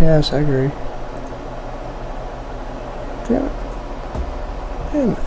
Yes, I agree. Damn it. Damn it.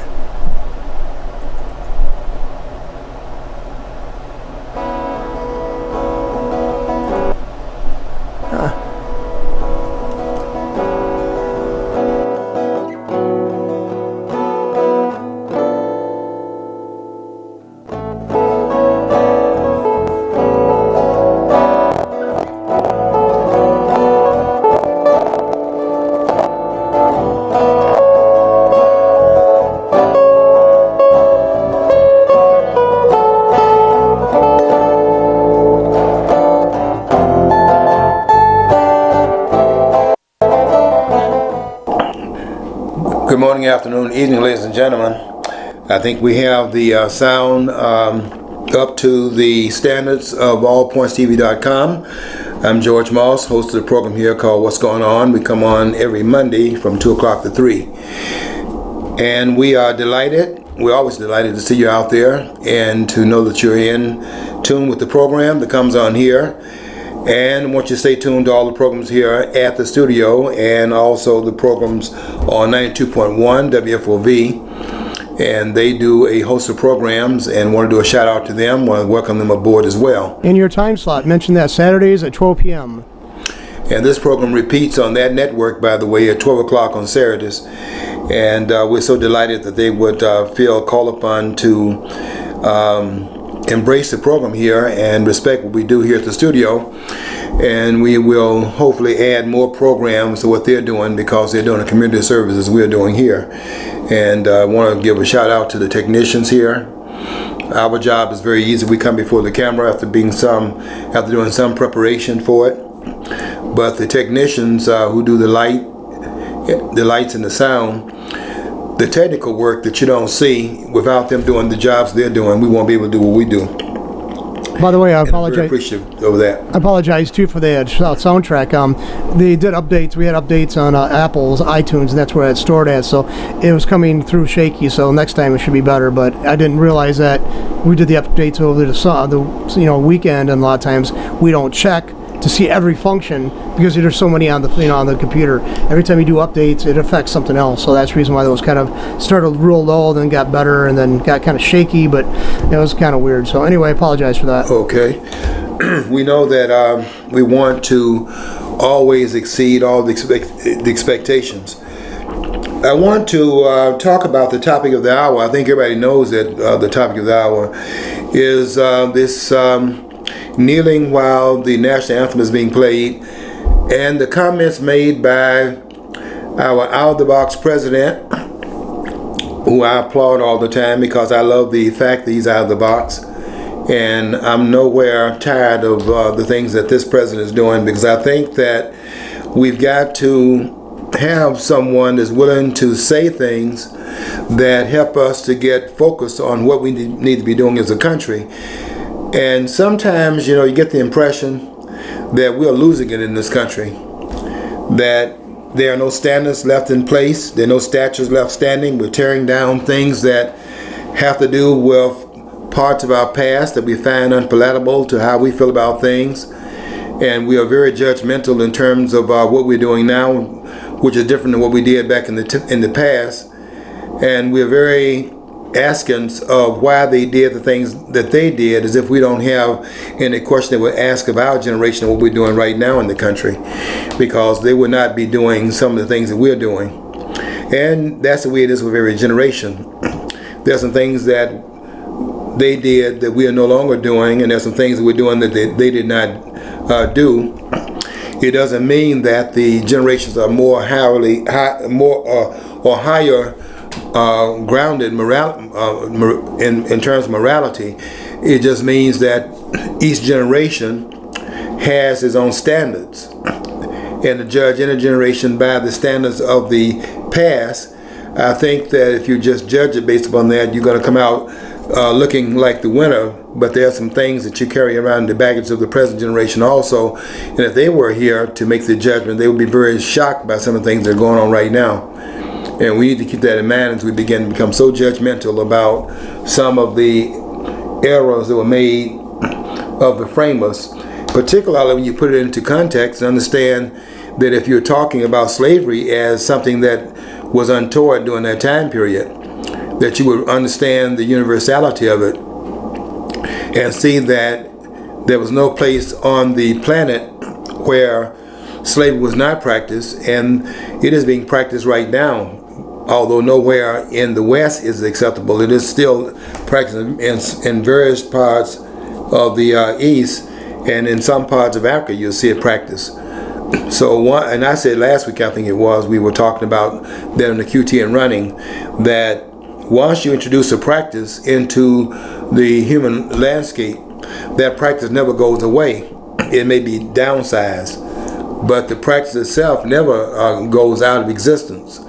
Good morning, afternoon, evening, ladies and gentlemen. I think we have the sound up to the standards of allpointstv.com. I'm George Moss, host of the program here called What's Going On. We come on every Monday from 2 o'clock to 3. And we are delighted, we're always delighted to see you out there and to know that you're in tune with the program that comes on here. And I want you to stay tuned to all the programs here at the studio and also the programs on 92.1 WFOV. And they do a host of programs and want to do a shout out to them. Want to welcome them aboard as well. In your time slot, mention that Saturdays at 12 p.m. And this program repeats on that network, by the way, at 12 o'clock on Saturdays. And we're so delighted that they would feel called upon to embrace the program here and respect what we do here at the studio. And we will hopefully add more programs to what they're doing because they're doing a community service as we're doing here. And I want to give a shout out to the technicians here. Our job is very easy. We come before the camera after doing some preparation for it. But the technicians who do the lights and the sound, the technical work that you don't see, without them doing the jobs they're doing, we won't be able to do what we do. By the way, I and apologize. I'm very appreciative of that. I apologize too for the soundtrack. They did updates. We had updates on Apple's iTunes, and that's where it's stored at. So it was coming through shaky. So next time it should be better. But I didn't realize that we did the updates over the weekend, and a lot of times we don't check to see every function because there's so many on the on the computer. Every time you do updates, it affects something else. So that's the reason why those kind of started real low, then got better, and then got kind of shaky. But it was kind of weird. So anyway, I apologize for that. Okay. We know that we want to always exceed all the expectations. I want to talk about the topic of the hour. I think everybody knows that the topic of the hour is this kneeling while the national anthem is being played, and the comments made by our out-of-the-box president, who I applaud all the time because I love the fact that he's out of the box, and I'm nowhere tired of the things that this president is doing, because I think that we've got to have someone that's willing to say things that help us to get focused on what we need to be doing as a country. And sometimes, you get the impression that we're losing it in this country, that there are no standards left in place, there are no statues left standing. We're tearing down things that have to do with parts of our past that we find unpalatable to how we feel about things. And we are very judgmental in terms of what we're doing now, which is different than what we did back in the past. And we're very askance of why they did the things that they did, as if we don't have any question that would ask of our generation what we're doing right now in the country, because they would not be doing some of the things that we're doing. And that's the way it is with every generation. There's some things that they did that we are no longer doing, and there's some things that we're doing that they did not do. It doesn't mean that the generations are more higher grounded in terms of morality. It just means that each generation has its own standards, and to judge any generation by the standards of the past, I think that if you just judge it based upon that, you're going to come out looking like the winner. But there are some things that you carry around in the baggage of the present generation also, and if they were here to make the judgment, they would be very shocked by some of the things that are going on right now. And we need to keep that in mind as we begin to become so judgmental about some of the errors that were made of the framers, particularly when you put it into context and understand that if you're talking about slavery as something that was untoward during that time period, that you would understand the universality of it and see that there was no place on the planet where slavery was not practiced, and it is being practiced right now. Although nowhere in the West is acceptable, it is still practiced in various parts of the East, and in some parts of Africa you'll see it practiced. So and I said last week, I think it was, we were talking about that in the QT and running, that once you introduce a practice into the human landscape, that practice never goes away. It may be downsized, but the practice itself never goes out of existence.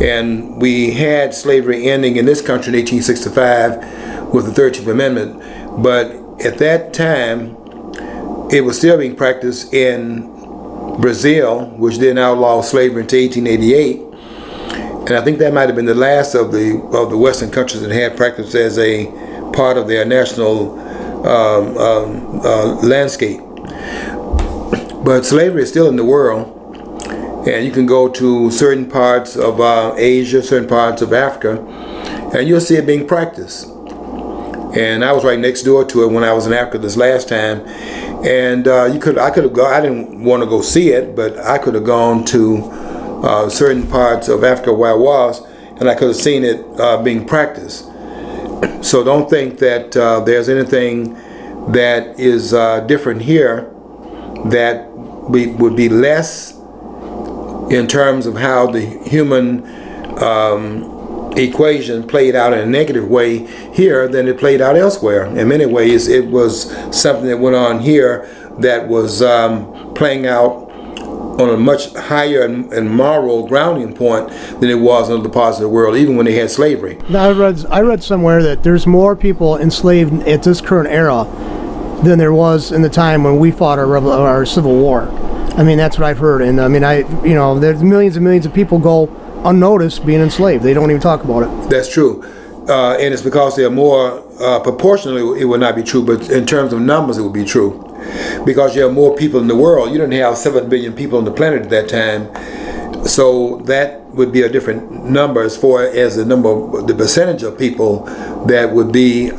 And we had slavery ending in this country in 1865 with the 13th Amendment, but at that time it was still being practiced in Brazil, which didn't outlaw slavery until 1888. And I think that might have been the last of the Western countries that had practice as a part of their national landscape. But slavery is still in the world, and you can go to certain parts of Asia, certain parts of Africa, and you'll see it being practiced. And I was right next door to it when I was in Africa this last time, and I could have gone. I didn't want to go see it, but I could have gone to certain parts of Africa where I was, and I could have seen it being practiced. So don't think that there's anything that is different here that would be less in terms of how the human equation played out in a negative way here than it played out elsewhere. In many ways, it was something that went on here that was playing out on a much higher and moral grounding point than it was in other parts of the world, even when they had slavery. Now, I read somewhere that there's more people enslaved at this current era than there was in the time when we fought our Civil War. I mean, that's what I've heard, and I mean, there's millions and millions of people go unnoticed being enslaved. They don't even talk about it. That's true, and it's because they are more proportionally. It would not be true, but in terms of numbers, it would be true, because you have more people in the world. You didn't have 7 billion people on the planet at that time, so that would be a different number as far as the percentage of people that would be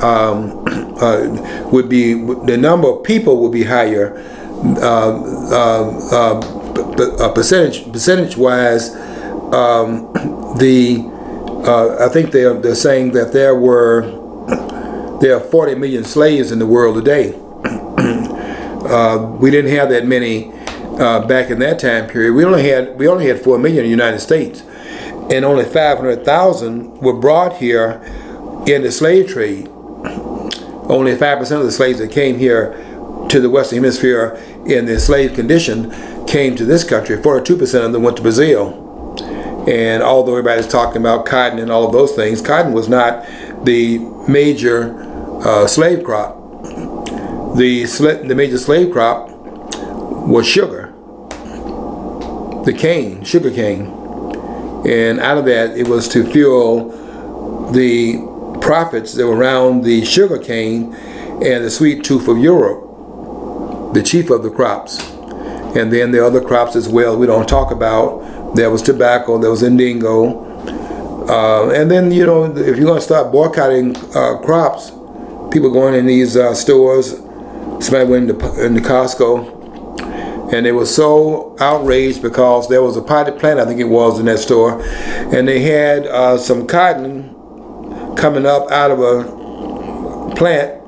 the number of people would be higher. Percentage wise, I think they're saying that there are 40 million slaves in the world today. We didn't have that many back in that time period. We only had 4 million in the United States, and only 500,000 were brought here in the slave trade. Only 5% of the slaves that came here to the Western Hemisphere in the slave condition came to this country. 42% of them went to Brazil. And although everybody's talking about cotton and all of those things, cotton was not the major slave crop. The major slave crop was sugar, sugar cane. And out of that, it was to fuel the profits that were around the sugar cane and the sweet tooth of Europe, the chief of the crops. And then the other crops as well we don't talk about. There was tobacco, there was indigo. And then, you know, if you're going to start boycotting crops, people going in these stores, somebody went into Costco, and they were so outraged because there was a potted plant, I think it was, in that store, and they had some cotton coming up out of a plant,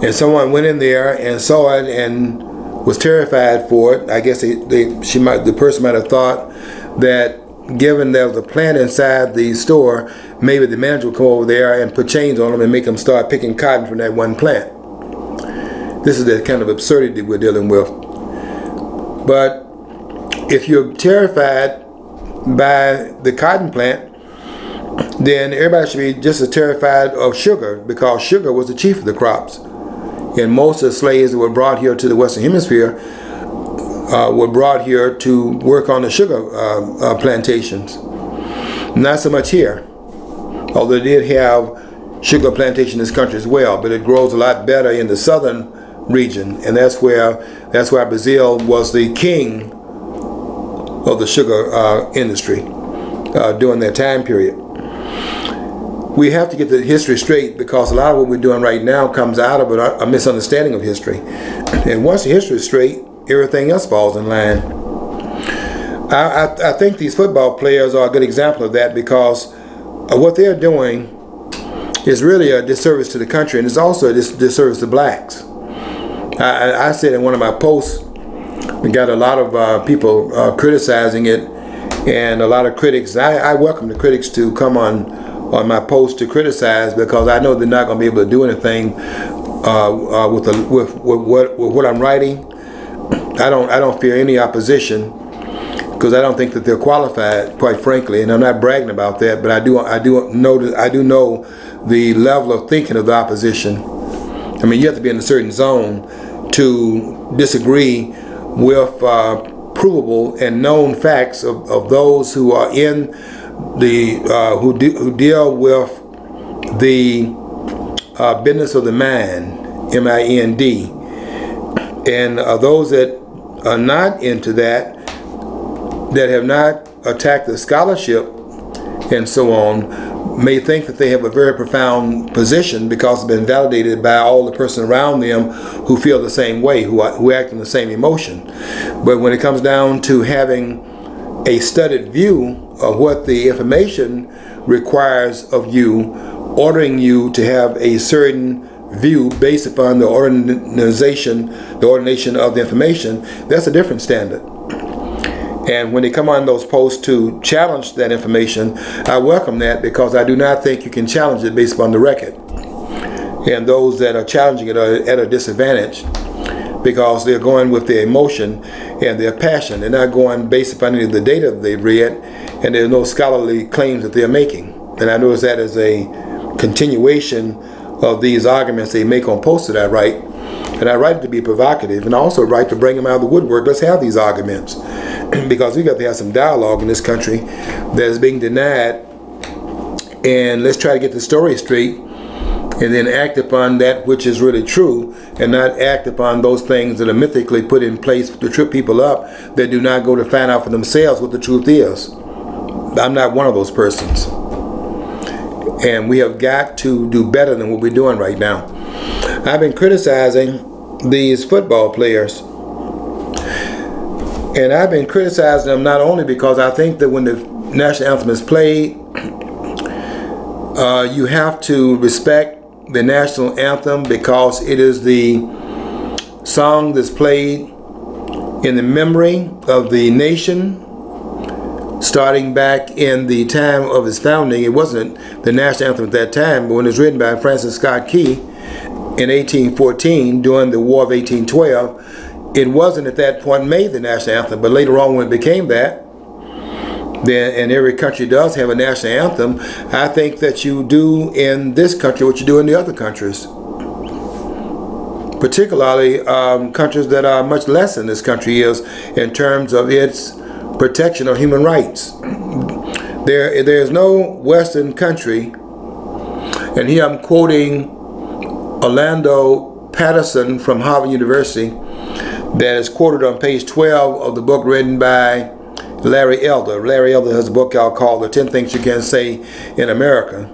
and someone went in there and saw it and was terrified for it. I guess the person might have thought that given there was a plant inside the store, maybe the manager would come over there and put chains on them and make them start picking cotton from that one plant. This is the kind of absurdity we're dealing with. But if you're terrified by the cotton plant, then everybody should be just as terrified of sugar, because sugar was the chief of the crops. And most of the slaves that were brought here to the Western Hemisphere were brought here to work on the sugar plantations. Not so much here, although they did have sugar plantation in this country as well, but it grows a lot better in the southern region, and that's why Brazil was the king of the sugar industry during that time period. We have to get the history straight, because a lot of what we're doing right now comes out of a misunderstanding of history. And once the history is straight, everything else falls in line. I think these football players are a good example of that, because what they're doing is really a disservice to the country, and it's also a disservice to blacks. I said in one of my posts, we got a lot of people criticizing it, and a lot of critics. I welcome the critics to come on my post to criticize, because I know they're not going to be able to do anything with what I'm writing. I don't fear any opposition, because I don't think that they're qualified, quite frankly, and I'm not bragging about that. But I do know the level of thinking of the opposition. I mean, you have to be in a certain zone to disagree with provable and known facts of those who are in the who deal with the business of the mind, M-I-N-D, and those that are not into that have not attacked the scholarship and so on, may think that they have a very profound position because it's been validated by all the person around them who feel the same way, who act in the same emotion. But when it comes down to having a studied view of what the information requires of you, ordering you to have a certain view based upon the ordination of the information, that's a different standard. And when they come on those posts to challenge that information, I welcome that, because I do not think you can challenge it based upon the record. And those that are challenging it are at a disadvantage, because they're going with their emotion and their passion. They're not going based upon any of the data that they've read, and there's no scholarly claims that they're making. And I notice that as a continuation of these arguments they make on posts that I write. And I write it to be provocative, and I also write to bring them out of the woodwork. Let's have these arguments, because we got to have some dialogue in this country that is being denied. And let's try to get the story straight, and then act upon that which is really true, and not act upon those things that are mythically put in place to trip people up that do not go to find out for themselves what the truth is. I'm not one of those persons. And we have got to do better than what we're doing right now. I've been criticizing these football players, and I've been criticizing them not only because I think that when the national anthem is played, you have to respect the national anthem, because it is the song that's played in the memory of the nation, starting back in the time of its founding. It wasn't the national anthem at that time, but when it was written by Francis Scott Key in 1814 during the War of 1812, it wasn't at that point made the national anthem. But later on, when it became that, then, and every country does have a national anthem, I think that you do in this country what you do in the other countries, particularly countries that are much less than this country is in terms of its protection of human rights. There's no Western country, and here I'm quoting Orlando Patterson from Harvard University, that is quoted on page 12 of the book written by Larry Elder. Larry Elder has a book out called The 10 Things You Can't Say in America.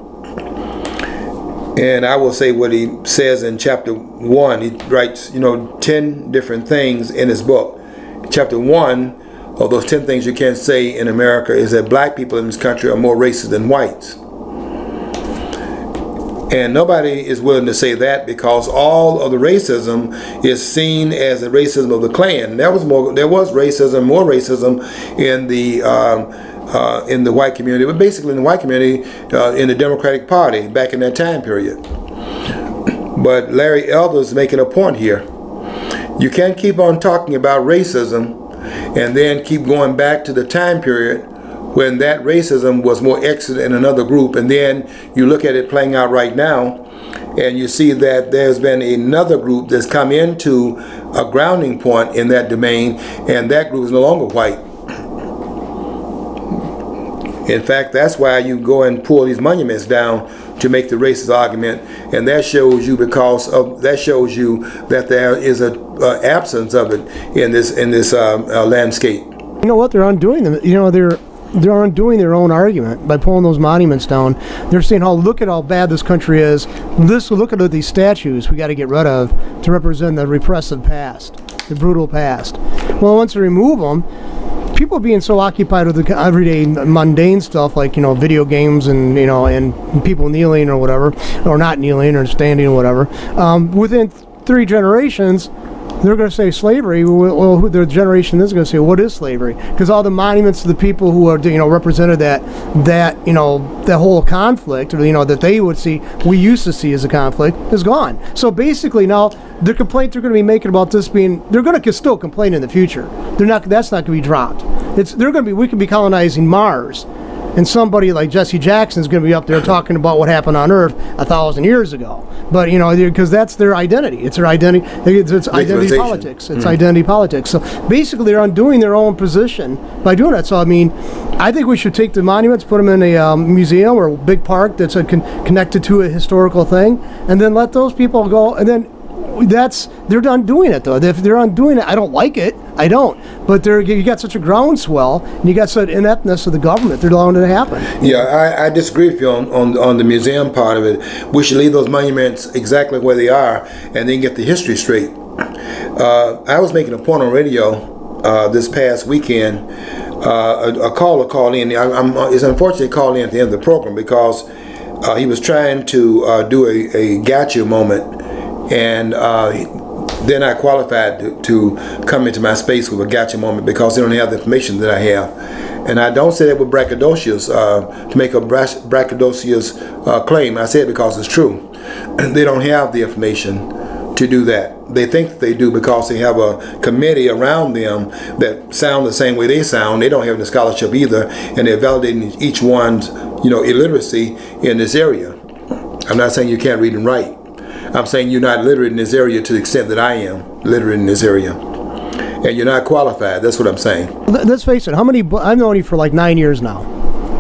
And I will say what he says in chapter 1. He writes, 10 different things in his book. Chapter 1 of those 10 things you can't say in America is that black people in this country are more racist than whites. And nobody is willing to say that, because all of the racism is seen as the racism of the Klan. There was more racism in the white community, but basically in the white community, in the Democratic Party back in that time period. But Larry Elder is making a point here. You can't keep on talking about racism and then keep going back to the time period when that racism was more excellent in another group, and then you look at it playing out right now, and you see that there's been another group that's come into a grounding point in that domain, and that group is no longer white. In fact, that's why you go and pull these monuments down to make the racist argument, and that shows you that there is an absence of it in this landscape. You know what? They're undoing them. You know, they're undoing their own argument by pulling those monuments down. They're saying, "Oh, look at how bad this country is. Look at these statues we got to get rid of to represent the repressive past, the brutal past." Well, once they remove them, people being so occupied with the everyday mundane stuff, like, you know, video games and, you know, and people kneeling or whatever, or not kneeling or standing or whatever, within 3 generations, they're going to say slavery. Well, their generation is going to say, what is slavery? Because all the monuments to the people who are, you know, represented that you know, that whole conflict, or, you know, that they would see, we used to see as a conflict, is gone. So basically now the complaint they're going to be making about this being, they're going to still complain in the future. They're not. That's not going to be dropped. They're going to be. We could be colonizing Mars, and somebody like Jesse Jackson is going to be up there talking about what happened on Earth 1,000 years ago. But, you know, because that's their identity. It's their identity. It's identity politics. It's identity politics. So basically, they're undoing their own position by doing that. So I mean, I think we should take the monuments, put them in a museum or a big park that's connected to a historical thing, and then let those people go. And then they're done doing it, though. If they're undoing it, I don't like it. I don't. But you got such a groundswell, and you got such ineptness of the government. They're allowing it to happen. Yeah, I disagree with you on the museum part of it. We should leave those monuments exactly where they are, and then get the history straight. I was making a point on radio this past weekend. A caller called in. It's unfortunate he called in at the end of the program because he was trying to do a gotcha moment. And they're not qualified to come into my space with a gotcha moment because they don't have the information that I have. And I don't say that with braggadocious, to make a braggadocious claim. I say it because it's true. They don't have the information to do that. They think they do because they have a committee around them that sound the same way they sound. They don't have any scholarship either, and they're validating each one's, you know, illiteracy in this area. I'm not saying you can't read and write. I'm saying you're not literate in this area to the extent that I am literate in this area. And you're not qualified. That's what I'm saying. Let's face it. I've known you for like 9 years now,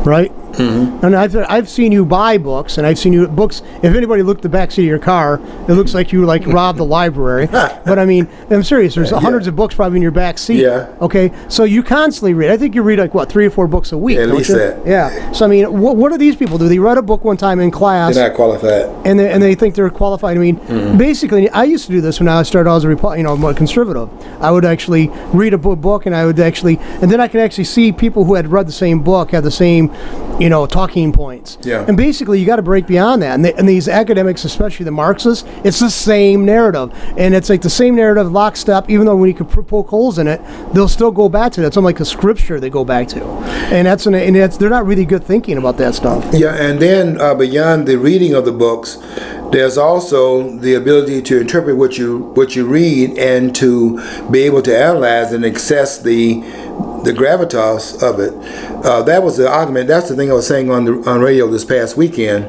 right? Mm-hmm. And I've seen you buy books, and I've seen you books. If anybody looked at the back seat of your car, it looks like you like robbed the library. But I mean, I'm serious. There's hundreds of books probably in your back seat. Yeah. Okay. So you constantly read. I think you read like what, 3 or 4 books a week. At least that. Yeah. So I mean, what do these people do? They read a book one time in class. They're not qualified. And they think they're qualified. I mean, basically, I used to do this when I started as a conservative. I would actually read a book, and and then I could actually see people who had read the same book had the same, you know, talking points. Yeah. And basically, you got to break beyond that. And these academics, especially the Marxists, it's the same narrative, and it's like the same narrative, lockstep. Even though when you could poke holes in it, they'll still go back to that. It's like a scripture they go back to, and they're not really good thinking about that stuff. Yeah, and then beyond the reading of the books, there's also the ability to interpret what you read and to be able to analyze and access the gravitas of it. That was the argument. That's the thing I was saying on radio this past weekend.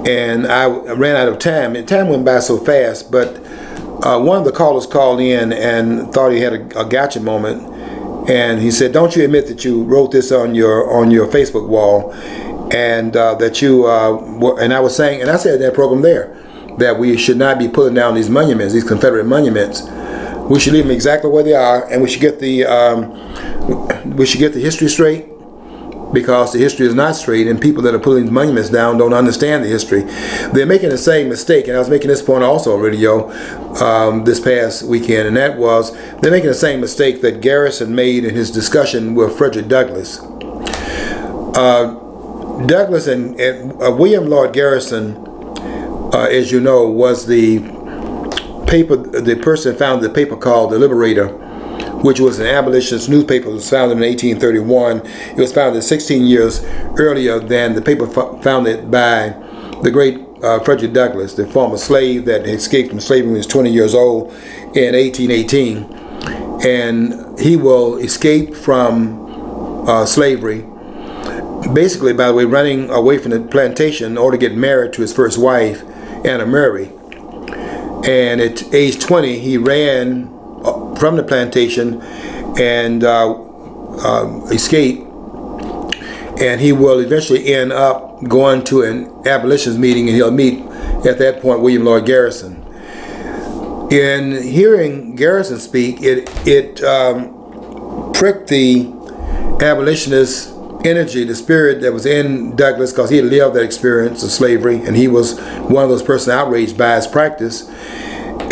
And I ran out of time. And time went by so fast. But one of the callers called in and thought he had a gotcha moment. And he said, "Don't you admit that you wrote this on your Facebook wall?" And that you and I was saying, and I said in that program there, that we should not be pulling down these monuments, these Confederate monuments. We should leave them exactly where they are, and we should get the history straight, because the history is not straight, and people that are pulling these monuments down don't understand the history. They're making the same mistake, and I was making this point also on radio this past weekend, and that was they're making the same mistake that Garrison made in his discussion with Frederick Douglass. Douglass and William Lloyd Garrison, as you know, was the person founded the paper called The Liberator, which was an abolitionist newspaper. It was founded in 1831. It was founded 16 years earlier than the paper founded by the great Frederick Douglass, the former slave that escaped from slavery when he was 20 years old in 1818. And he will escape from slavery, basically, by the way, running away from the plantation in order to get married to his first wife, Anna Murray. And at age 20, he ran from the plantation and escaped. And he will eventually end up going to an abolitionist meeting, and he'll meet, at that point, William Lloyd Garrison. In hearing Garrison speak, it pricked the abolitionist energy, the spirit that was in Douglass, because he had lived that experience of slavery, and he was one of those persons outraged by his practice.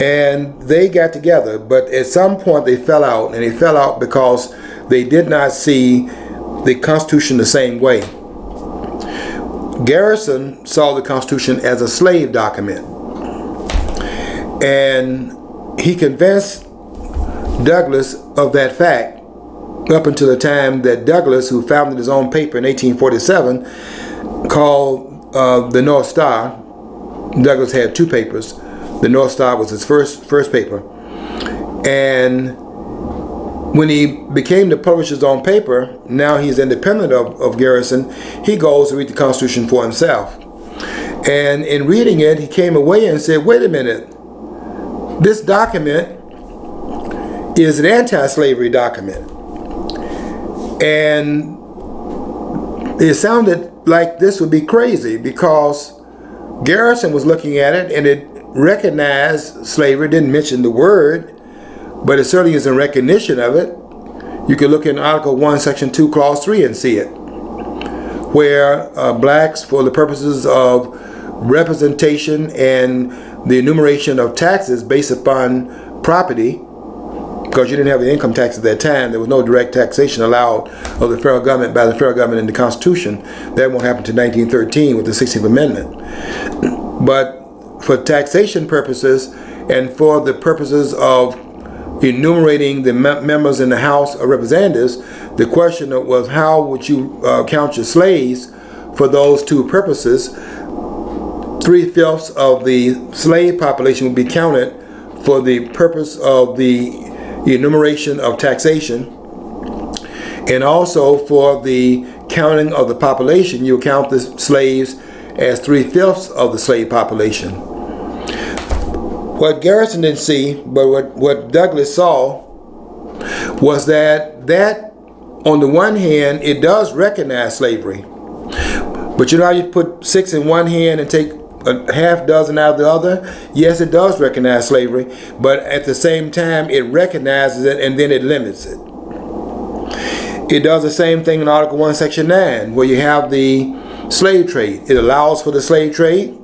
And they got together, but at some point they fell out, and they fell out because they did not see the Constitution the same way. Garrison saw the Constitution as a slave document, and he convinced Douglass of that fact up until the time that Douglass, who founded his own paper in 1847 called the North Star. Douglass had two papers. The North Star was his first paper, and when he became the publisher's own paper, now he's independent of Garrison, he goes to read the Constitution for himself. And in reading it, he came away and said, wait a minute, this document is an anti-slavery document. And it sounded like this would be crazy, because Garrison was looking at it and it recognized slavery, didn't mention the word, but it certainly is in recognition of it. You can look in Article 1, Section 2, Clause 3 and see it, where blacks, for the purposes of representation and the enumeration of taxes based upon property, because you didn't have the income tax at that time, there was no direct taxation allowed of the federal government by the federal government in the Constitution. That won't happen until 1913 with the 16th Amendment. But for taxation purposes and for the purposes of enumerating the members in the House of Representatives, the question was, how would you count your slaves for those two purposes? 3/5 of the slave population would be counted for the purpose of the enumeration of taxation, and also for the counting of the population, you count the slaves as 3/5 of the slave population. What Garrison didn't see, but what Douglass saw, was that on the one hand, it does recognize slavery. But you know how you put 6 in one hand and take a half dozen out of the other? Yes, it does recognize slavery, but at the same time, it recognizes it and then it limits it. It does the same thing in Article 1, Section 9, where you have the slave trade. It allows for the slave trade.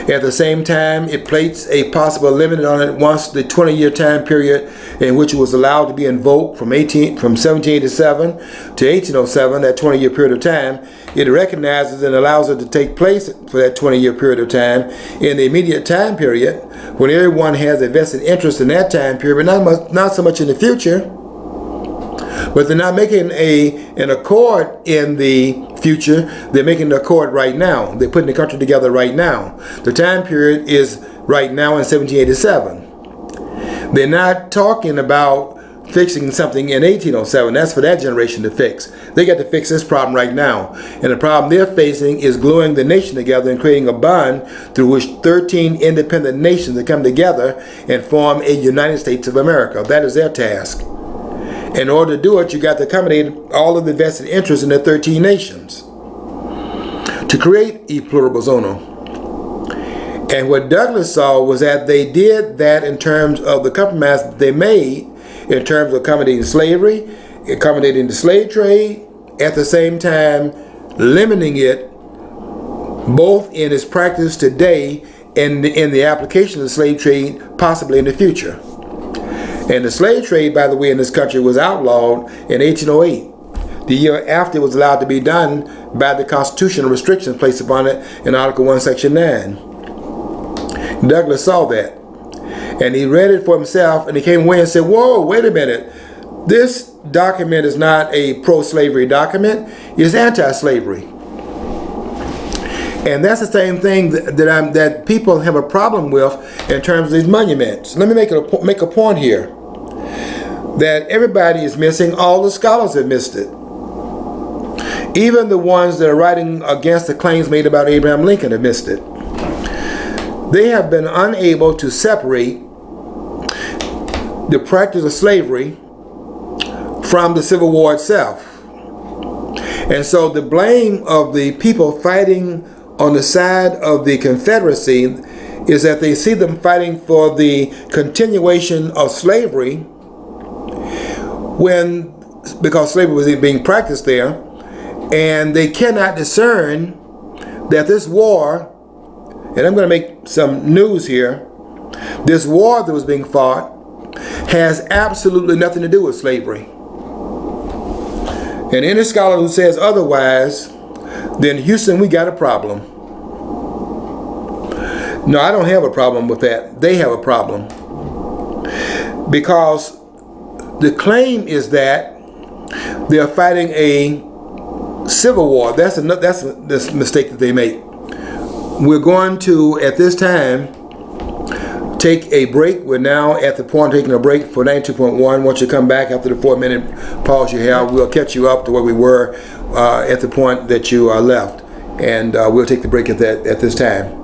At the same time, it places a possible limit on it once the 20-year time period in which it was allowed to be invoked from 1787 to 1807, that 20-year period of time, it recognizes and allows it to take place for that 20-year period of time in the immediate time period, when everyone has a vested interest in that time period, but not so much in the future. But they're not making an accord in the future. They're making the accord right now. They're putting the country together right now. The time period is right now in 1787. They're not talking about fixing something in 1807. That's for that generation to fix. They got to fix this problem right now. And the problem they're facing is gluing the nation together and creating a bond through which 13 independent nations will come together and form a United States of America. That is their task. In order to do it, you got to accommodate all of the vested interests in the 13 nations to create a pluribus bono. And what Douglass saw was that they did that in terms of the compromise that they made, in terms of accommodating slavery, accommodating the slave trade, at the same time limiting it both in its practice today and in the application of the slave trade possibly in the future. And the slave trade, by the way, in this country was outlawed in 1808, the year after it was allowed to be done by the constitutional restrictions placed upon it in Article 1, Section 9. Douglass saw that, and he read it for himself, and he came away and said, whoa, wait a minute. This document is not a pro-slavery document, it's anti-slavery. And that's the same thing that people have a problem with in terms of these monuments. Let me make a point here that everybody is missing. All the scholars have missed it. Even the ones that are writing against the claims made about Abraham Lincoln have missed it. They have been unable to separate the practice of slavery from the Civil War itself. And so the blame of the people fighting on the side of the Confederacy is that they see them fighting for the continuation of slavery when because slavery was being practiced there, and they cannot discern that this war, and I'm going to make some news here, this war that was being fought has absolutely nothing to do with slavery. And any scholar who says otherwise, then Houston, we got a problem. No, I don't have a problem with that. They have a problem. Because the claim is that they are fighting a civil war. That's the mistake that they make. We're going to, at this time, take a break. We're now at the point of taking a break for 92.1. Once you come back after the 4-minute pause you have, we'll catch you up to where we were at the point that you left. And we'll take the break at this time.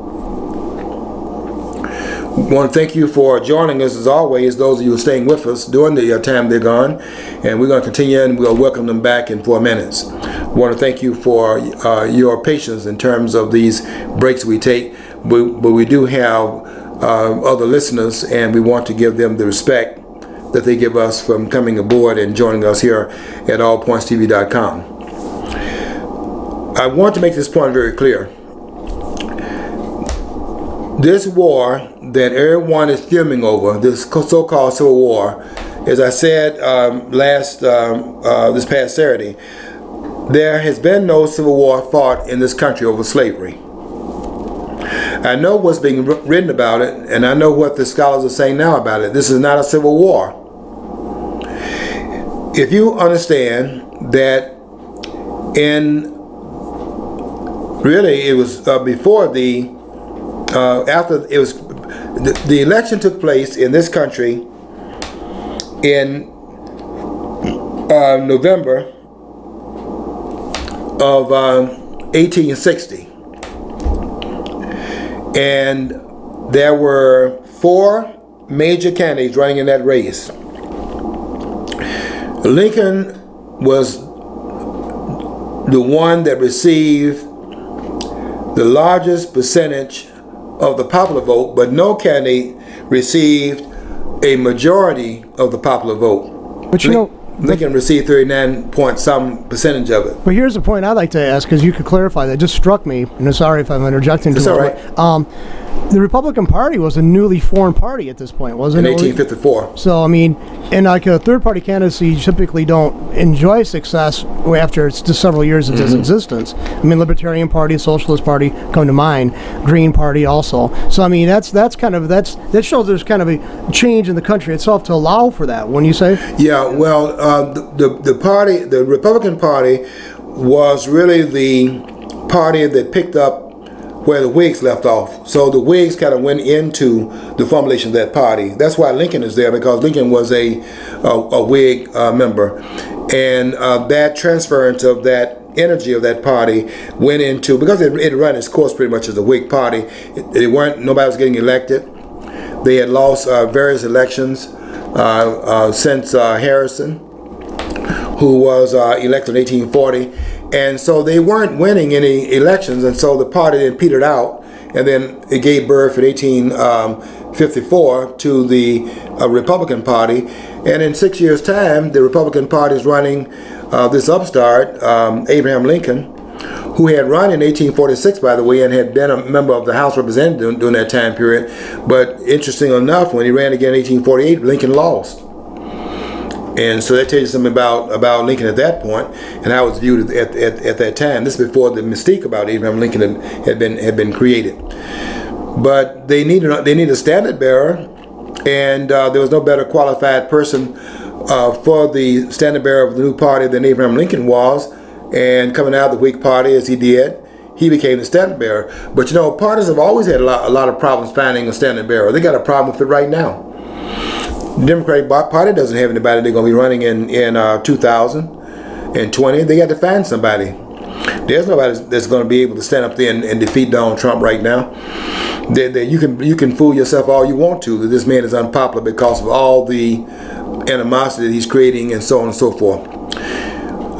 I want to thank you for joining us as always, those of you who are staying with us during the time they're gone. And we're going to continue, and we'll welcome them back in 4 minutes. I want to thank you for your patience in terms of these breaks we take. But we do have other listeners, and we want to give them the respect that they give us from coming aboard and joining us here at allpointstv.com. I want to make this point very clear. This war that everyone is fuming over, this so-called civil war, as I said this past Saturday, there has been no civil war fought in this country over slavery. I know what's being written about it, and I know what the scholars are saying now about it. This is not a civil war. If you understand that really it was before after it was the election took place in this country in November of 1860, and there were 4 major candidates running in that race. Lincoln was the one that received the largest percentage of the popular vote, but no candidate received a majority of the popular vote. But you know, Lincoln received 39 point some percentage of it. But here's the point I'd like to ask, because you could clarify that. It just struck me, and I'm sorry if I'm interjecting. It's all right. The Republican Party was a newly formed party at this point, wasn't it? In 1854. So, I mean, and like a third-party candidacy, you typically don't enjoy success after it's just several years of its existence. I mean, Libertarian Party, Socialist Party come to mind, Green Party also. So, I mean, that shows there's kind of a change in the country itself to allow for that. Wouldn't you say? Yeah. Well, the Republican Party was really the party that picked up where the Whigs left off. So the Whigs kind of went into the formulation of that party. That's why Lincoln is there, because Lincoln was a Whig member. And that transference of that energy of that party went into, because it ran its course pretty much as a Whig party. Nobody was getting elected. They had lost various elections since Harrison, who was elected in 1840. And so they weren't winning any elections, and so the party then petered out, and then it gave birth in 1854 to the Republican Party. And in 6 years' time, the Republican Party is running this upstart, Abraham Lincoln, who had run in 1846, by the way, and had been a member of the House of Representatives during that time period. But interesting enough, when he ran again in 1848, Lincoln lost. And so that tells you something about Lincoln at that point and how it was viewed at that time. This is before the mystique about Abraham Lincoln had been created. But they needed a standard bearer, and there was no better qualified person for the standard bearer of the new party than Abraham Lincoln was. And coming out of the Whig Party as he did, he became the standard bearer. But you know, parties have always had a lot of problems finding a standard bearer. They got a problem with it right now. The Democratic Party doesn't have anybody they're going to be running in 2020. They got to find somebody. There's nobody that's going to be able to stand up there and defeat Donald Trump right now. You can fool yourself all you want to that this man is unpopular because of all the animosity that he's creating and so on and so forth.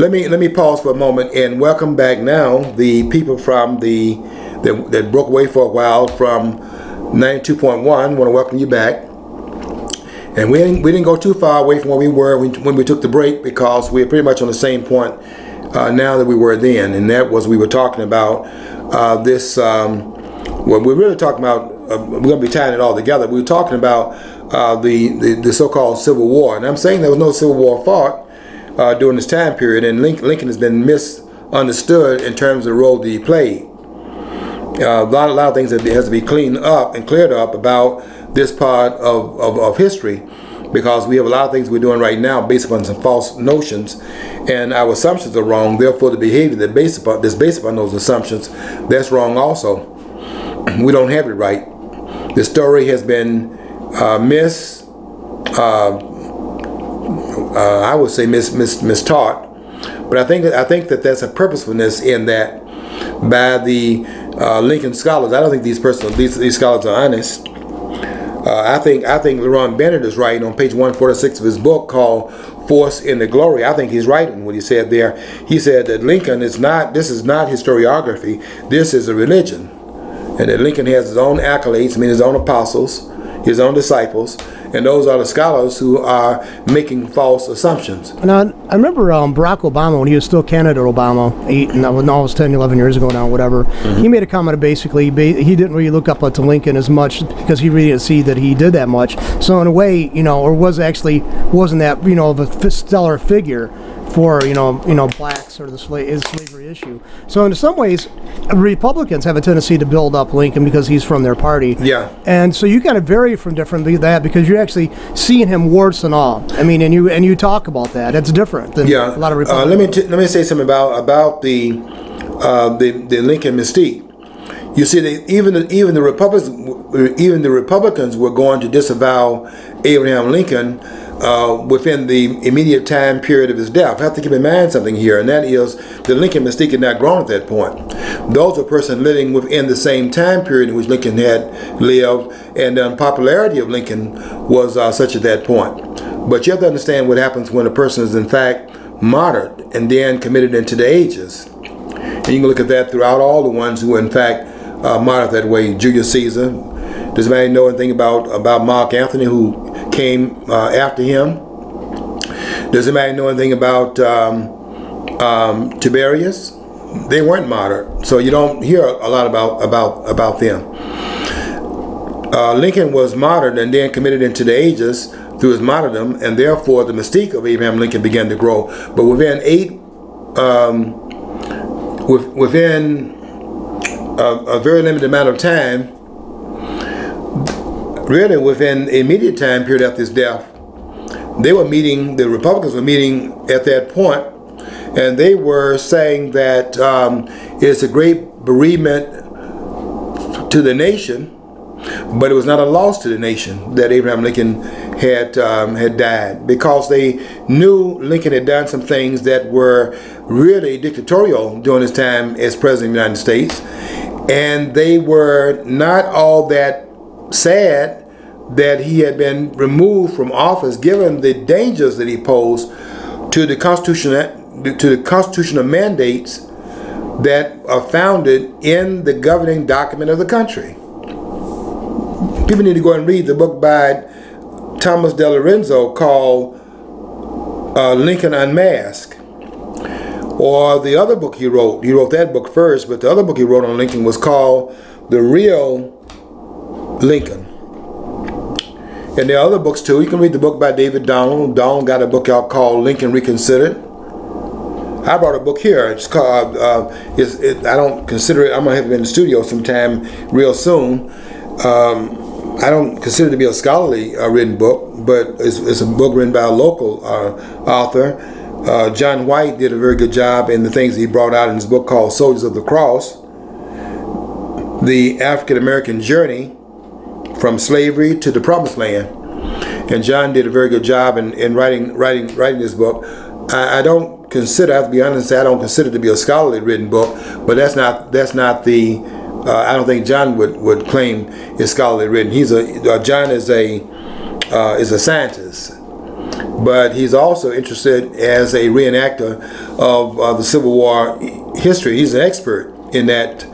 Let me pause for a moment and welcome back now the people from that broke away for a while from 92.1. I want to welcome you back. And we didn't go too far away from where we were when we took the break, because we're pretty much on the same point now that we were then. And that was, we were talking about this, well, we're really talking about, we're going to be tying it all together. We were talking about the so-called Civil War. And I'm saying there was no Civil War fought during this time period, and Lincoln has been misunderstood in terms of the role that he played. A lot of things that has to be cleaned up and cleared up about this part of history, because we have a lot of things we're doing right now based upon some false notions, and our assumptions are wrong. Therefore, the behavior that's based upon those assumptions, that's wrong also. We don't have it right. The story has been I would say mistaught, but I think that there's a purposefulness in that by the Lincoln scholars. I don't think these scholars are honest. I think LeRon Bennett is right on page 146 of his book called Force in the Glory. I think he's right in what he said there. He said that Lincoln is not, this is not historiography, this is a religion. And that Lincoln has his own accolades, I mean his own apostles, his own disciples, and those are the scholars who are making false assumptions. And I remember Barack Obama, when he was still candidate Obama, when I was 10, 11 years ago now, whatever, he made a comment of basically, he didn't really look up to Lincoln as much because he really didn't see that he did that much. So in a way, you know, or wasn't that, you know, of a stellar figure for, you know, blacks or the slavery issue. So in some ways, Republicans have a tendency to build up Lincoln because he's from their party. Yeah. And so you kind of vary from that because you're actually seeing him warts and all. I mean, and you talk about that. It's different than a lot of Republicans. Let me say something about the Lincoln mystique. You see, that even the Republicans were going to disavow Abraham Lincoln within the immediate time period of his death. I have to keep in mind something here, and that is the Lincoln mystique had not grown at that point. Those were persons living within the same time period in which Lincoln had lived, and the unpopularity of Lincoln was such at that point. But you have to understand what happens when a person is in fact martyred and then committed into the ages. And you can look at that throughout all the ones who were in fact martyred that way. Julius Caesar. Does anybody know anything about Mark Antony, who came after him? Does anybody know anything about Tiberius? They weren't martyred, so you don't hear a lot about them. Lincoln was martyred and then committed into the ages through his martyrdom, and therefore the mystique of Abraham Lincoln began to grow. But within a very limited amount of time, really within the immediate time period after his death, the Republicans were meeting at that point, and they were saying that it's a great bereavement to the nation, but it was not a loss to the nation that Abraham Lincoln had died, because they knew Lincoln had done some things that were really dictatorial during his time as President of the United States, and they were not all that sad that he had been removed from office, given the dangers that he posed to the constitutional mandates that are founded in the governing document of the country. People need to go and read the book by Thomas De Lorenzo called Lincoln Unmasked, or the other book he wrote. He wrote that book first, but the other book he wrote on Lincoln was called The Real Lincoln. And there are other books too. You can read the book by David Donald. Donald got a book out called Lincoln Reconsidered. I brought a book here. It's called, I don't consider it, I'm going to have it in the studio sometime real soon. I don't consider it to be a scholarly written book, but it's a book written by a local author. John White did a very good job in the things he brought out in his book called Soldiers of the Cross, The African American Journey from Slavery to the Promised Land. And John did a very good job in writing this book. I don't consider, I have to be honest, I don't consider it to be a scholarly written book, but that's not the I don't think John would claim it's scholarly written. John is a scientist, but he's also interested as a reenactor of the Civil War history. He's an expert in that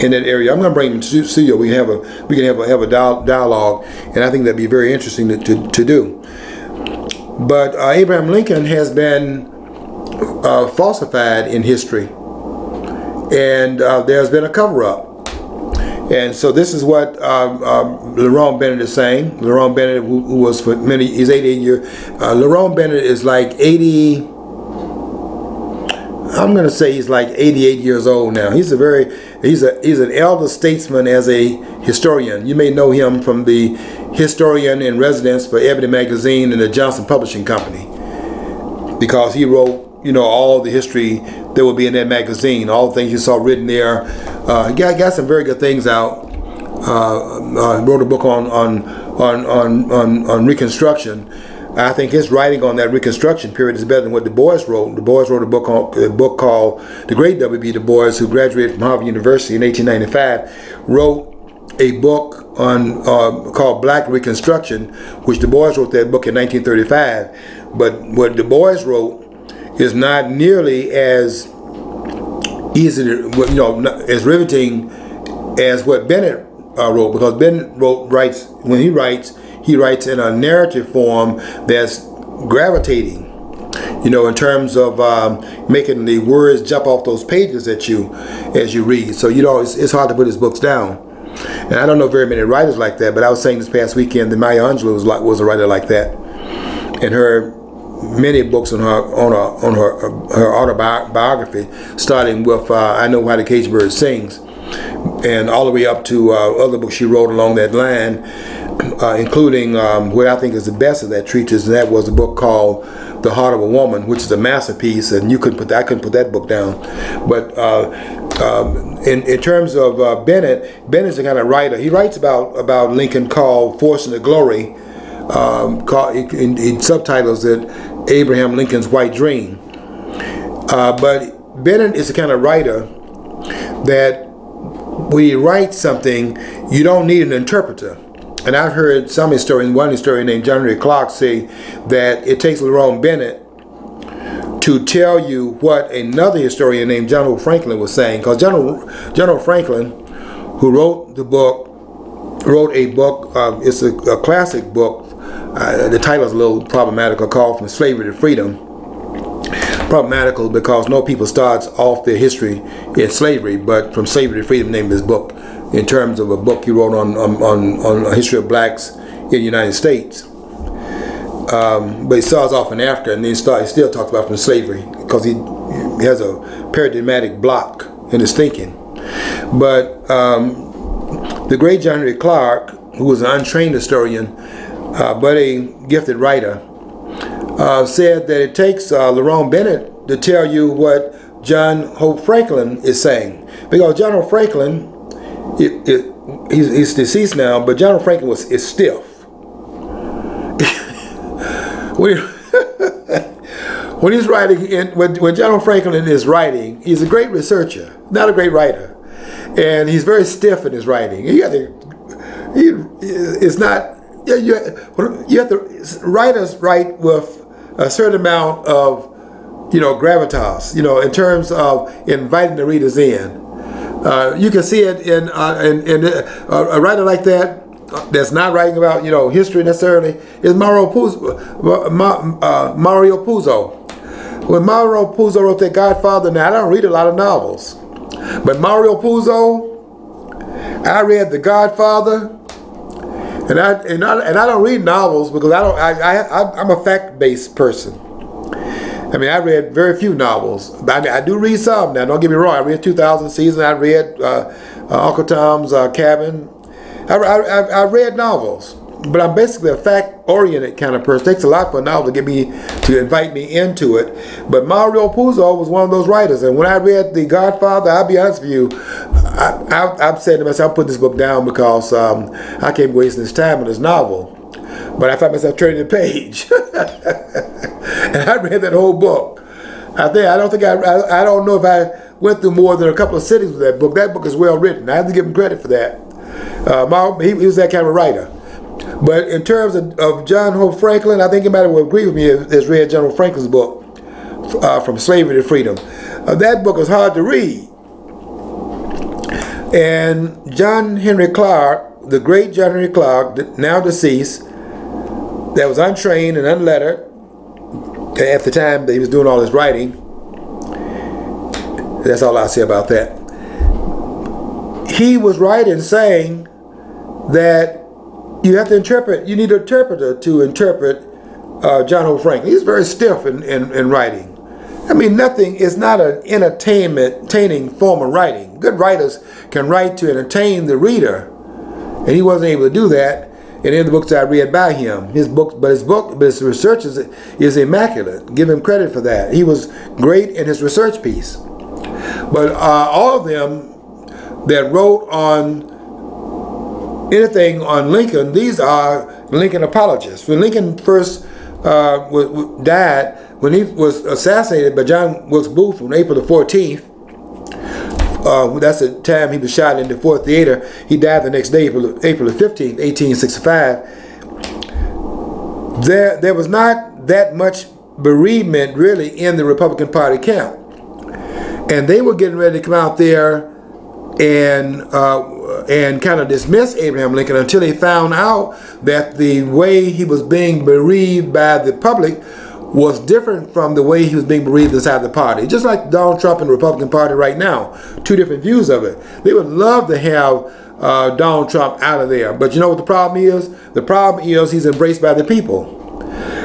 in that area. I'm going to bring him to the studio. We can have a dialogue, and I think that'd be very interesting to do. But Abraham Lincoln has been falsified in history, and there's been a cover-up. And so this is what Lerone Bennett is saying. Lerone Bennett, who was for many, he's 88 years. Lerone Bennett is like 80. I'm going to say he's like 88 years old now. He's an elder statesman as a historian. You may know him from the historian in residence for Ebony Magazine and the Johnson Publishing Company, because he wrote, you know, all the history that will be in that magazine, all the things you saw written there. He got some very good things out. Wrote a book on Reconstruction. I think his writing on that Reconstruction period is better than what Du Bois wrote. Du Bois wrote a book called The Great W.B. Du Bois, who graduated from Harvard University in 1895, wrote a book on called Black Reconstruction, which Du Bois wrote that book in 1935. But what Du Bois wrote is not nearly as easy, you know, as riveting as what Bennett wrote, because Bennett writes in a narrative form that's gravitating, you know, in terms of making the words jump off those pages at you as you read. So, you know, it's hard to put his books down. And I don't know very many writers like that, but I was saying this past weekend that Maya Angelou was a writer like that. And her many books on her autobiography, starting with I Know Why the Caged Bird Sings, and all the way up to other books she wrote along that line, including what I think is the best of that treatise, and that was a book called The Heart of a Woman, which is a masterpiece, and I couldn't put that book down. But in terms of Bennett's the kind of writer. He writes about Lincoln called Force and the Glory, in subtitles it Abraham Lincoln's White Dream. But Bennett is the kind of writer that when you write something, you don't need an interpreter. And I've heard one historian named John Henry Clark say that it takes Lerone Bennett to tell you what another historian named John O. Franklin was saying. Because John O. Franklin, who wrote a book, it's a classic book. The title is a little problematical, called From Slavery to Freedom. Problematical because no people starts off their history in slavery, but From Slavery to Freedom named his book, in terms of a book he wrote on a history of blacks in the United States. But he starts off in Africa, and then he still talks about from slavery, because he has a paradigmatic block in his thinking. But the great John Henry Clark, who was an untrained historian, but a gifted writer, said that it takes Lerone Bennett to tell you what John Hope Franklin is saying. Because John Hope Franklin, he's deceased now, but John Hope Franklin is stiff. When he's writing, when John Hope Franklin is writing, he's a great researcher, not a great writer. And he's very stiff in his writing. It's not... You have to, writers write with a certain amount of, you know, gravitas, you know, in terms of inviting the readers in. You can see it in a writer like that's not writing about, you know, history necessarily, is Mario Puzo. When Mario Puzo wrote The Godfather, now I don't read a lot of novels, but Mario Puzo, I read The Godfather. And I don't read novels because I'm a fact-based person. I mean, I read very few novels. I do read some. Now, don't get me wrong. I read 2000 Season. I read Uncle Tom's Cabin. I read novels, but I'm basically a fact-oriented kind of person. It takes a lot for a novel to invite me into it. But Mario Puzo was one of those writers, and when I read The Godfather, I'll be honest with you, I'm saying to myself, I'm putting this book down because I can't be wasting this time on this novel. But I found myself turning the page, and I read that whole book. I don't know if I went through more than a couple of sittings with that book. That book is well written. I have to give him credit for that. He was that kind of writer. But in terms of John Hope Franklin, I think anybody will agree with me has read John Hope Franklin's book, From Slavery to Freedom. That book is hard to read. And John Henry Clark, the great John Henry Clark, now deceased, that was untrained and unlettered at the time that he was doing all his writing. That's all I'll say about that. He was right in saying that you have to interpret, you need an interpreter to interpret John O. Franklin. He's very stiff in writing. I mean, nothing is not an entertaining form of writing. Good writers can write to entertain the reader, and he wasn't able to do that. And in the books I read by him, his research is immaculate. Give him credit for that. He was great in his research piece. But all of them that wrote on anything on Lincoln, these are Lincoln apologists. When Lincoln first died, when he was assassinated by John Wilkes Booth on April the 14th, that's the time he was shot in the Ford Theater. He died the next day, April the 15th, 1865. There was not that much bereavement really in the Republican Party camp. And they were getting ready to come out there and kind of dismiss Abraham Lincoln until they found out that the way he was being bereaved by the public was different from the way he was being bereaved inside the party. Just like Donald Trump and the Republican Party right now, two different views of it. They would love to have Donald Trump out of there, but you know what the problem is? The problem is he's embraced by the people.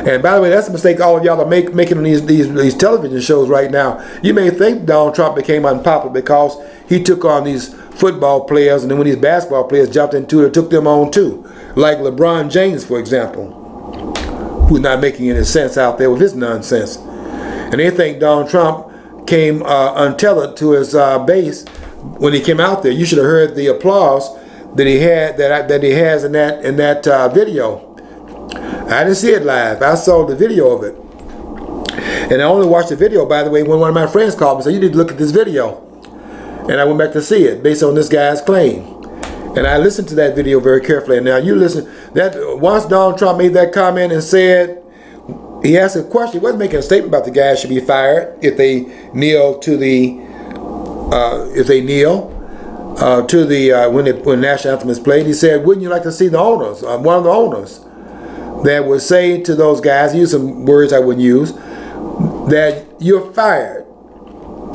And by the way, that's a mistake all of y'all are making on these television shows right now. You may think Donald Trump became unpopular because he took on these football players, and then when these basketball players jumped into it, took them on too. Like LeBron James, for example, who's not making any sense out there with his nonsense. And they think Donald Trump came untethered to his base when he came out there. You should have heard the applause that he had, that he has in that video. I didn't see it live. I saw the video of it. And I only watched the video, by the way, when one of my friends called me and said, you need to look at this video. And I went back to see it based on this guy's claim. And I listened to that video very carefully. And now you listen, that once Donald Trump made that comment and said, he asked a question, he wasn't making a statement about the guys should be fired if they kneel to the, when national anthem is played. He said, wouldn't you like to see the owners, one of the owners, that would say to those guys, use some words I wouldn't use, that you're fired.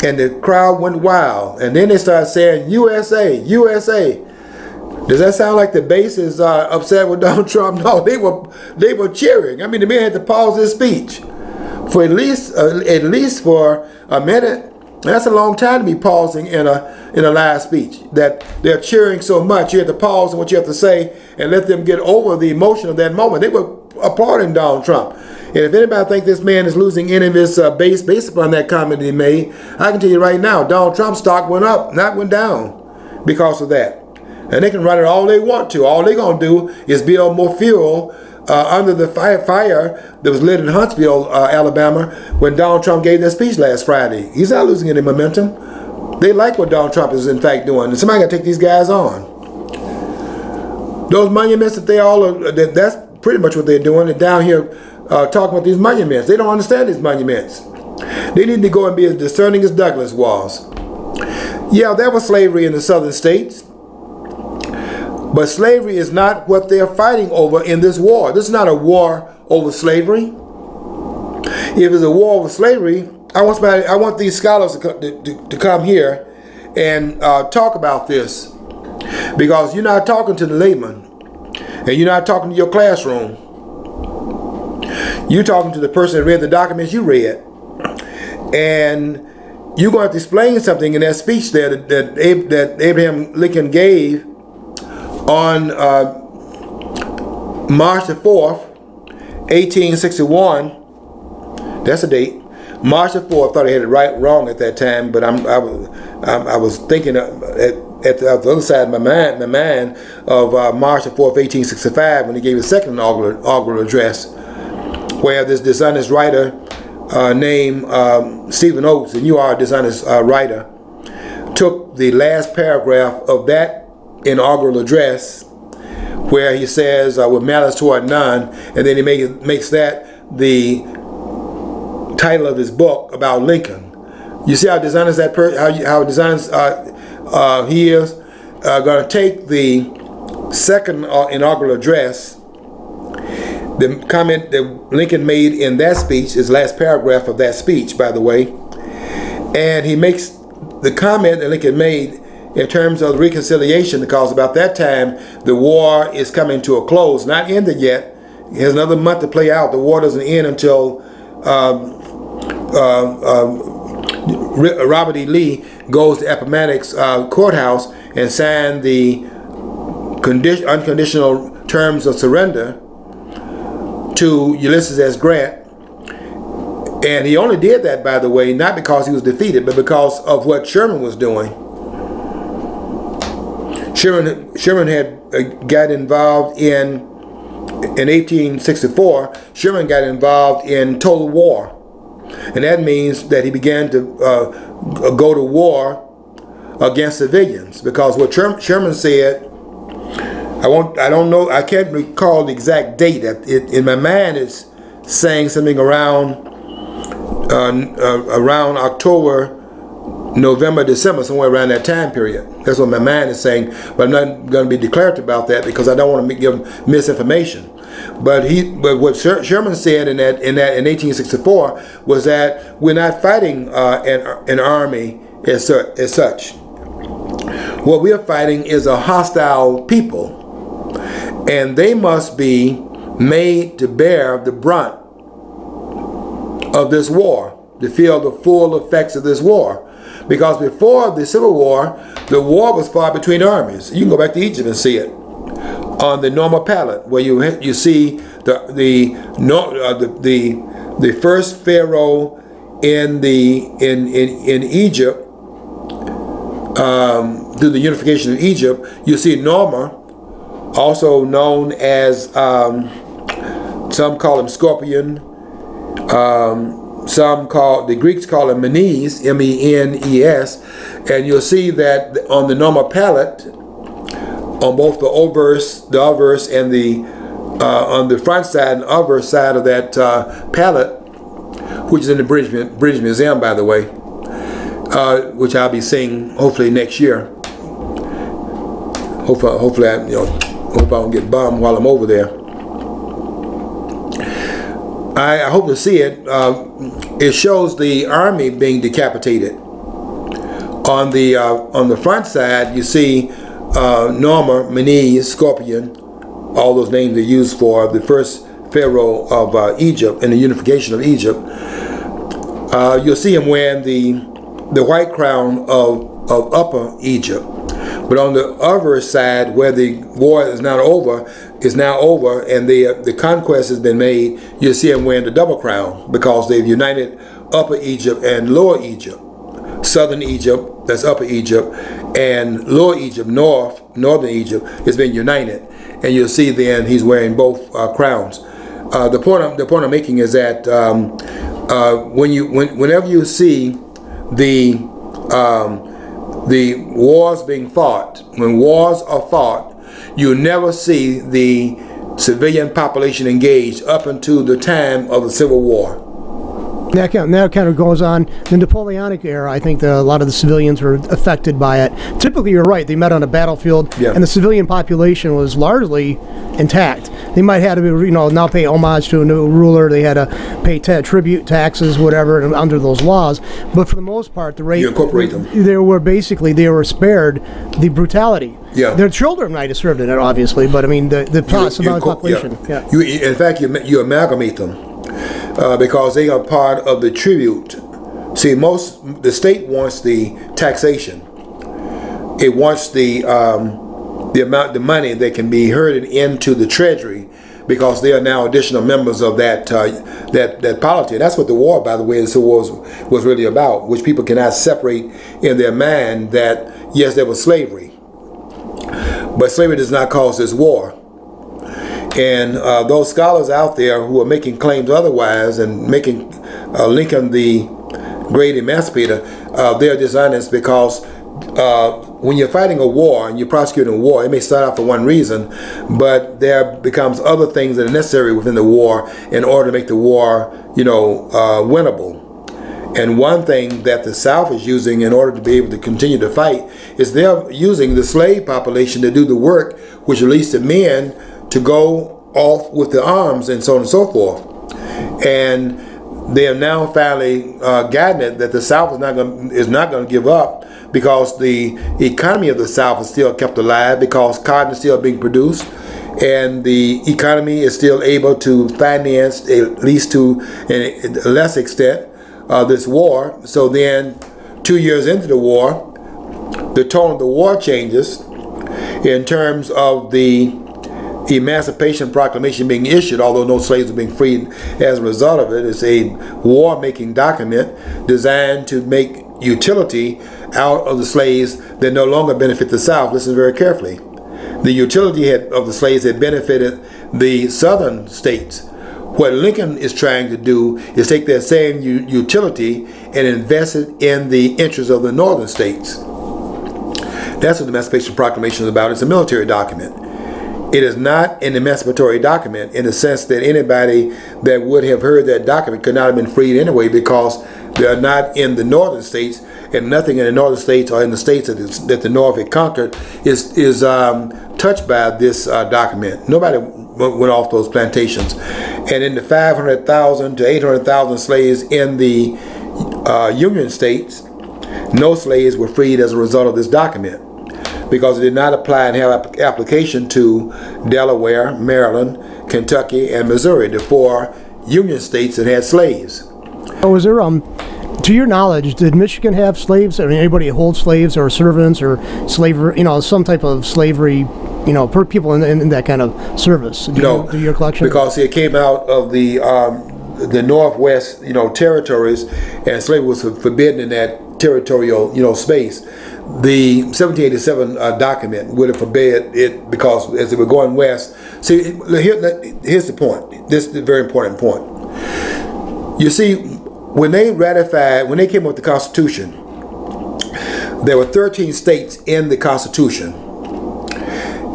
And the crowd went wild. And then they started saying, USA, USA. Does that sound like the base is upset with Donald Trump? No, they were cheering. I mean, the man had to pause his speech for at least for a minute. And that's a long time to be pausing in a live speech. That they're cheering so much, you have to pause on what you have to say and let them get over the emotion of that moment. They were applauding Donald Trump. And if anybody thinks this man is losing any of his base based upon that comment he made, I can tell you right now, Donald Trump's stock went up, not went down because of that. And they can run it all they want to. All they're going to do is build more fuel under the fire that was lit in Huntsville, Alabama, when Donald Trump gave that speech last Friday. He's not losing any momentum. They like what Donald Trump is in fact doing. And somebody got to take these guys on. Those monuments that they all are, that's pretty much what they're doing. They're down here talking about these monuments. They don't understand these monuments. They need to go and be as discerning as Douglas was. Yeah, there was slavery in the southern states. But slavery is not what they're fighting over in this war. This is not a war over slavery. If it's a war over slavery, I want these scholars to come here and talk about this. Because you're not talking to the layman. And you're not talking to your classroom. You're talking to the person that read the documents you read. And you're going to have to explain something in that speech there that Abraham Lincoln gave on March the 4th, 1861. That's a date. March the 4th. I thought I had it wrong at that time, but I was thinking at the other side of my mind of March the 4th, 1865, when he gave his second inaugural address, where this dishonest writer named Stephen Oates, and you are a dishonest writer, took the last paragraph of that inaugural address, where he says with malice toward none, and then he makes that the title of his book about Lincoln. You see how dishonest that how dishonest he is. going to take the second inaugural address, the comment that Lincoln made in that speech, his last paragraph of that speech, by the way, and he makes the comment that Lincoln made in terms of reconciliation, because about that time the war is coming to a close, not ended yet. It has another month to play out. The war doesn't end until Robert E. Lee goes to Appomattox courthouse and signed the unconditional terms of surrender to Ulysses S. Grant. And he only did that, by the way, not because he was defeated, but because of what Sherman was doing. Sherman had got involved in 1864, Sherman got involved in total war. And that means that he began to go to war against civilians, because what Sherman said, I don't know, I can't recall the exact date. In my mind, it's saying something around October, November, December, somewhere around that time period. That's what my mind is saying, but I'm not going to be declarative about that because I don't want to give misinformation. But what Sherman said in 1864 was that we're not fighting an army as such. What we are fighting is a hostile people, and they must be made to bear the brunt of this war, to feel the full effects of this war. Because before the Civil War, the war was fought between armies. You can go back to Egypt and see it on the Norma palette, where you see the first pharaoh in Egypt, through the unification of Egypt. You see Norma, also known as some call him Scorpion. The Greeks call him Menes, M-E-N-E-S, and you'll see that on the Norma palette, on both the obverse and the on the front side and obverse side of that palette, which is in the British Museum, by the way, which I'll be seeing hopefully next year. Hopefully, I don't get bummed while I'm over there. I hope to see it. It shows the army being decapitated. On the front side, you see Norma, Menes, Scorpion, all those names are used for the first pharaoh of Egypt and the unification of Egypt. You'll see him wearing the white crown of Upper Egypt. But on the other side, where the war is now over, and the conquest has been made, you'll see them wearing the double crown, because they've united Upper Egypt and Lower Egypt. Southern Egypt, that's Upper Egypt, and Lower Egypt, Northern Egypt, has been united. And you'll see then he's wearing both crowns. The point I'm making is that whenever you see the wars being fought, when wars are fought, you never see the civilian population engaged up until the time of the Civil War. That kind of goes on. The Napoleonic era, I think a lot of the civilians were affected by it. Typically, you're right, they met on a battlefield, and the civilian population was largely intact. They might have to, now pay homage to a new ruler. They had to pay tribute, taxes, whatever, under those laws. But for the most part, the rate, you incorporate them. They were spared the brutality. Yeah. Their children might have served in it, obviously, but I mean the population. Yeah. In fact, you amalgamate them. Because they are part of the tribute. See, the state wants the taxation. It wants the money that can be herded into the treasury, because they are now additional members of that polity. That's what the war, by the way, was really about, which people cannot separate in their mind that yes, there was slavery, but slavery does not cause this war. And those scholars out there who are making claims otherwise and making Lincoln the great emancipator, they're dishonest, because when you're fighting a war and you're prosecuting a war, it may start out for one reason, but there becomes other things that are necessary within the war in order to make the war, winnable. And one thing that the South is using in order to be able to continue to fight is they're using the slave population to do the work, which released the men to go off with the arms and so on and so forth. And they have now finally gotten it that the South is not going to give up, because the economy of the South is still kept alive, because cotton is still being produced, and the economy is still able to finance, at least to a less extent, this war. So then 2 years into the war, the tone of the war changes in terms of the Emancipation Proclamation being issued, although no slaves are being freed as a result of it. It's a war-making document designed to make utility out of the slaves that no longer benefit the South. Listen very carefully. The utility of the slaves had benefited the southern states. What Lincoln is trying to do is take that same utility and invest it in the interests of the northern states. That's what the Emancipation Proclamation is about. It's a military document. It is not an emancipatory document in the sense that anybody that would have heard that document could not have been freed anyway, because they are not in the northern states, and nothing in the northern states or in the states that the North had conquered is touched by this document. Nobody went off those plantations. And in the 500,000 to 800,000 slaves in the Union states, no slaves were freed as a result of this document, because it did not apply and have application to Delaware, Maryland, Kentucky, and Missouri, the 4 Union states that had slaves. Oh, was there, to your knowledge, did Michigan have slaves? I mean, anybody hold slaves or servants or slavery, you know, some type of slavery, you know, per people in that kind of service? No, do your collection? Because it came out of the Northwest, you know, territories, and slavery was forbidden in that territorial, you know, space. The 1787 document would have forbade it, because as they were going west. See, here's the point. This is a very important point. You see, when they came up with the Constitution, there were 13 states in the Constitution,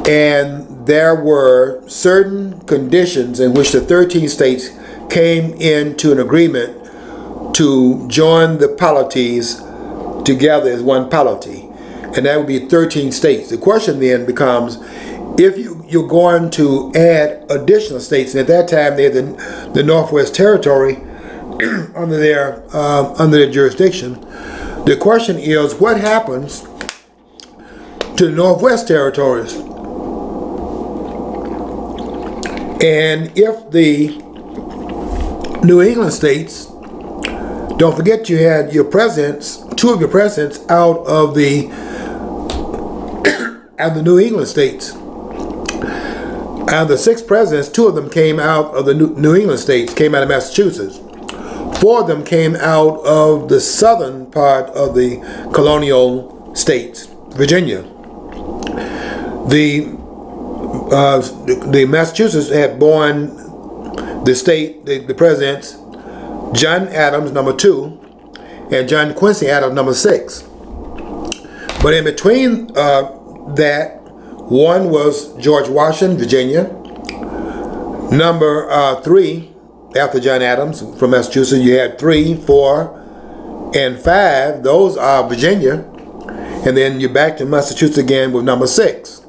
and there were certain conditions in which the 13 states came into an agreement to join the polities together as one polity, and that would be 13 states. The question then becomes, if you're going to add additional states, and at that time they had the Northwest Territory under their jurisdiction. The question is, what happens to the Northwest Territories? And if the New England states, don't forget you had your presidents, 2 of your presidents out of the New England states. Out of the 6 presidents, 2 of them came out of the New England states, came out of Massachusetts. 4 of them came out of the southern part of the colonial states, Virginia. The Massachusetts had born the presidents, John Adams, number 2, and John Quincy Adams, number 6. But in between that, one was George Washington, Virginia. Number 3, after John Adams from Massachusetts, you had 3, 4, and 5. Those are Virginia. And then you're back to Massachusetts again with number 6.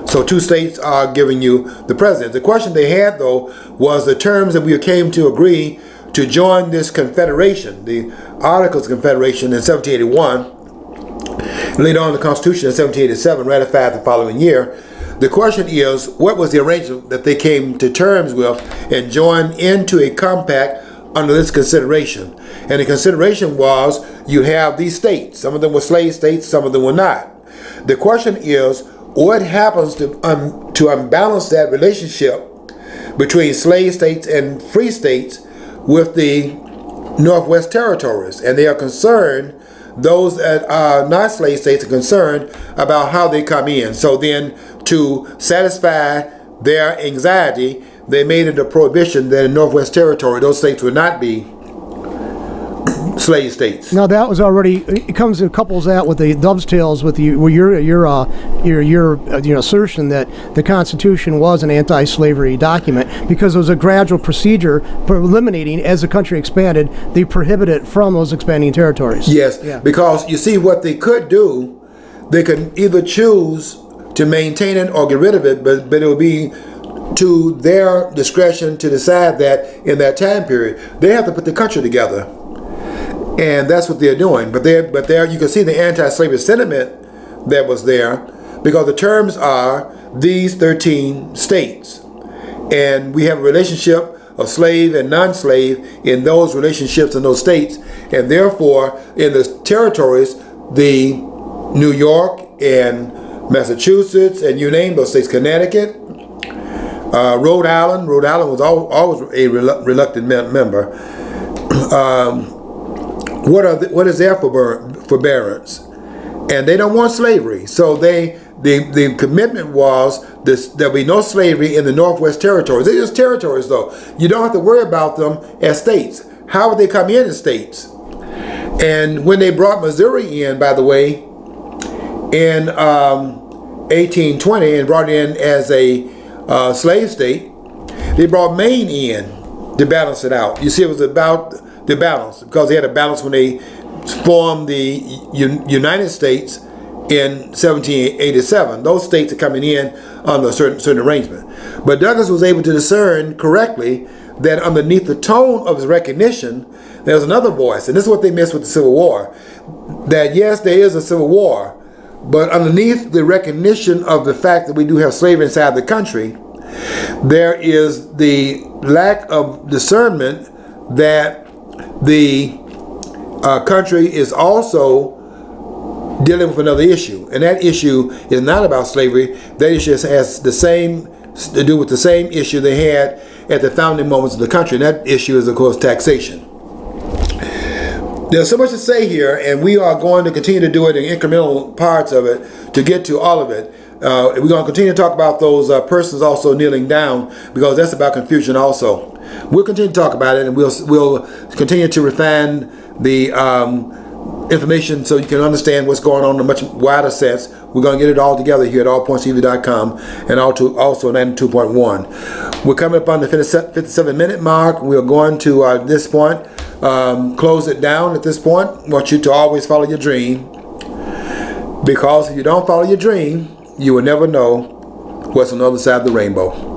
So 2 states are giving you the president. The question they had, though, was the terms that we came to agree to join this confederation, the Articles of Confederation in 1781. Later on, the Constitution in 1787, ratified the following year. The question is, what was the arrangement that they came to terms with and joined into a compact under this consideration? And the consideration was, you have these states. Some of them were slave states, some of them were not. The question is, what happens to unbalance that relationship between slave states and free states with the Northwest Territories? And they are concerned, those that are not slave states are concerned about how they come in. So then, to satisfy their anxiety, they made it a prohibition that in Northwest Territory, those states would not be slave states. Now that was already, it couples that with the dovetails with your assertion that the Constitution was an anti-slavery document, because it was a gradual procedure for eliminating, as the country expanded, they prohibited from those expanding territories. Yes, because you see what they could do, they could either choose to maintain it or get rid of it, but it would be to their discretion to decide that in that time period. They have to put the country together. And that's what they're doing. But there you can see the anti-slavery sentiment that was there, because the terms are these 13 states. And we have a relationship of slave and non-slave in those relationships in those states. And therefore, in the territories, the New York and Massachusetts, and you name those states, Connecticut, Rhode Island was always a reluctant member. What is their forbearance? And they don't want slavery. So the commitment was there'll be no slavery in the Northwest Territories. They're just territories, though. You don't have to worry about them as states. How would they come in as states? And when they brought Missouri in, by the way, in 1820, and brought it in as a slave state, they brought Maine in to balance it out. You see, it was about the balance, because they had a balance when they formed the United States in 1787. Those states are coming in under a certain arrangement. But Douglas was able to discern correctly that underneath the tone of his recognition, there was another voice. And this is what they missed with the Civil War. That yes, there is a Civil War, but underneath the recognition of the fact that we do have slavery inside the country, there is the lack of discernment that the country is also dealing with another issue. And that issue is not about slavery. That issue has to do with the same issue they had at the founding moments of the country. And that issue is, of course, taxation. There's so much to say here, and we are going to continue to do it in incremental parts of it to get to all of it. We're going to continue to talk about those persons also kneeling down, because that's about confusion also. We'll continue to talk about it, and we'll continue to refine the information so you can understand what's going on in a much wider sense. We're going to get it all together here at allpointstv.com and also 92.1. We're coming up on the 57-minute mark. We're going to, at this point, close it down at this point. I want you to always follow your dream, because if you don't follow your dream, you will never know what's on the other side of the rainbow.